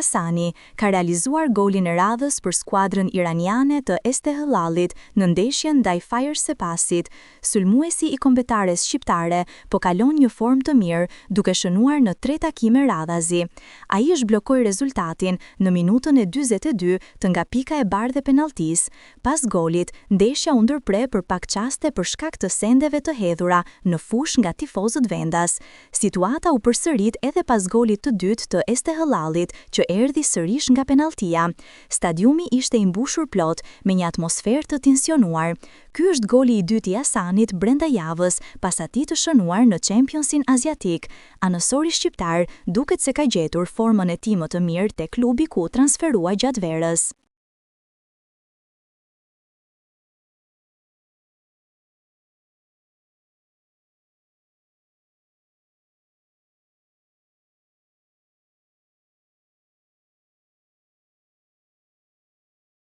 Hasani ka realizuar golin e radhës për skuadrën iraniane të Estehlalit në ndeshjen ndaj Fire Sepasit. Sulmuesi i kombëtares shqiptare po kalon një formë të mirë duke shënuar në 3 takime radhazi. Ai zhblokoi rezultatin në minutën e 42 të nga pika e bardhë e penalltis. Pas golit, ndeshja u ndërpre për pak qaste për shkak të sendeve të hedhura në fush nga tifozët vendas. Situata u përsërit edhe pas golit të dytë të Estehlalit, që erdhi sërish nga penaltia. Stadiumi ishte i mbushur plot me një atmosferë të tensionuar. Ky është goli i dytë i Hasanit brenda javës pas atij të shënuar në Championsin Aziatik. Anësori shqiptar duket se ka gjetur formën e tij më të mirë te klubi ku transferua gjatë verës.